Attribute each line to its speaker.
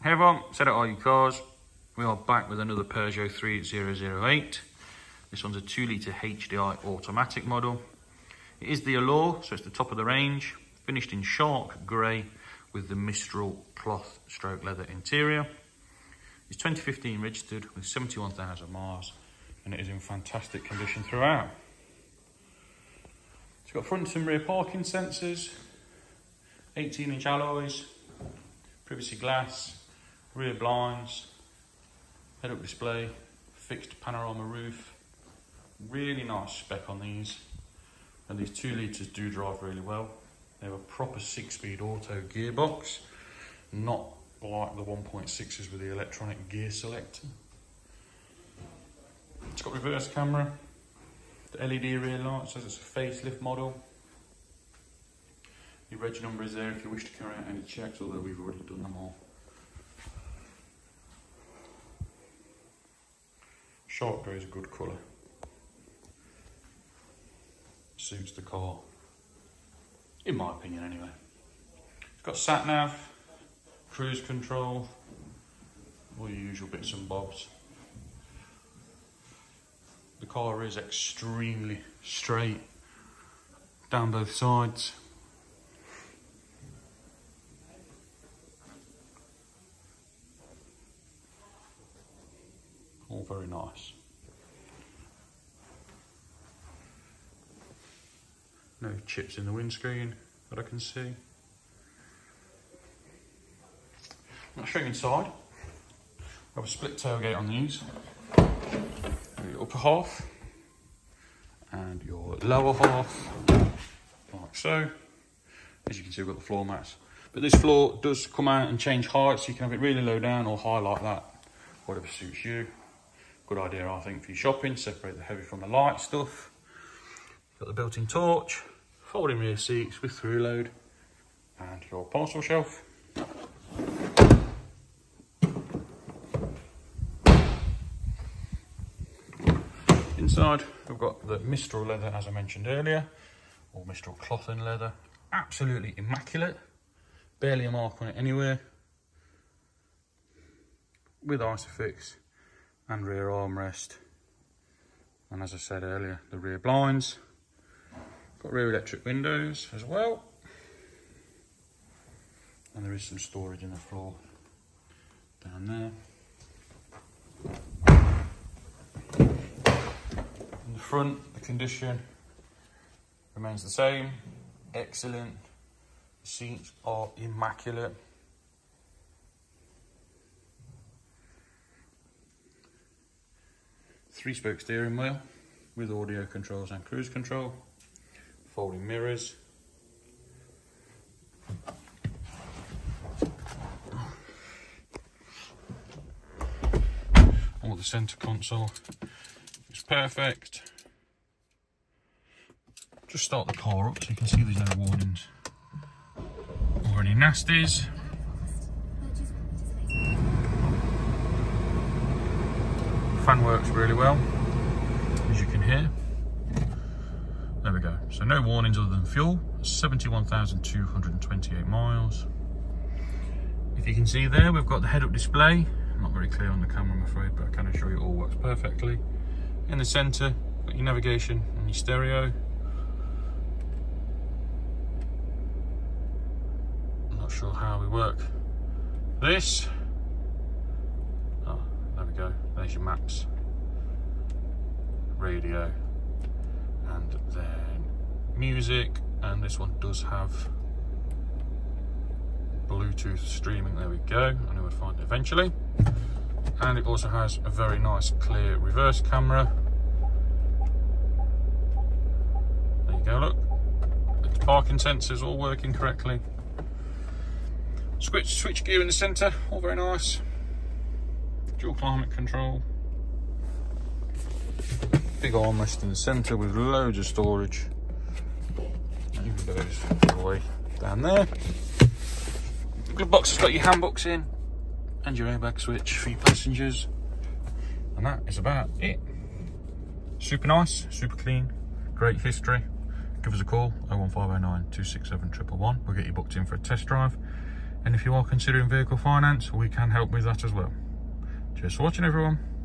Speaker 1: Hey everyone, Set It Are You Cars. We are back with another Peugeot 3008. This one's a 2-litre HDI automatic model. It is the Allure, so it's the top of the range, finished in shark grey with the Mistral cloth stroke leather interior. It's 2015 registered with 71,000 miles and it is in fantastic condition throughout. It's got front and rear parking sensors, 18-inch alloys, privacy glass, rear blinds, head-up display, fixed panorama roof. Really nice spec on these, and these 2 litres do drive really well. They have a proper 6-speed auto gearbox, not like the 1.6s with the electronic gear selector. It's got reverse camera, the LED rear light says it's a facelift model. Your reg number is there if you wish to carry out any checks, although we've already done them all. Shark grey is a good colour. Suits the car, in my opinion anyway. It's got sat nav, cruise control, all your usual bits and bobs. The car is extremely straight down both sides. All very nice. No chips in the windscreen that I can see. I'll show you inside. I have a split tailgate on these. Your upper half and your lower half, like so. As you can see, we've got the floor mats. But this floor does come out and change height, so you can have it really low down or high like that, whatever suits you. Good idea, I think, for your shopping. Separate the heavy from the light stuff. Got the built-in torch, folding rear seats with through load, and your parcel shelf. Inside, we've got the Mistral leather, as I mentioned earlier, or Mistral cloth and leather. Absolutely immaculate. Barely a mark on it anywhere. With Isofix and rear armrest, and as I said earlier, the rear blinds. Got rear electric windows as well, and there is some storage in the floor down there. In the front, the condition remains the same, excellent. The seats are immaculate. Three-spoke steering wheel with audio controls and cruise control, folding mirrors, all the centre console is perfect. Just start the car up so you can see there's no warnings or any nasties. Fan works really well, as you can hear. There we go. So no warnings other than fuel. 71,228 miles. If you can see there, we've got the head-up display. Not very clear on the camera, I'm afraid, but I can assure you it all works perfectly. In the centre, got your navigation and your stereo. I'm not sure how we work this. Oh, there we go. There's your maps, radio, and then music. And this one does have Bluetooth streaming. There we go. I know we'll find it eventually. And it also has a very nice clear reverse camera. There you go, look. The parking sensors all working correctly. Switch gear in the centre, all very nice. Dual climate control. Big armrest in the centre with loads of storage. Even goes all the way down there. Glove box has got your handbooks in and your airbag switch for your passengers. And that is about it. Super nice, super clean, great history. Give us a call, 01509 267 111. We'll get you booked in for a test drive. And if you are considering vehicle finance, we can help with that as well. Cheers for watching, everyone.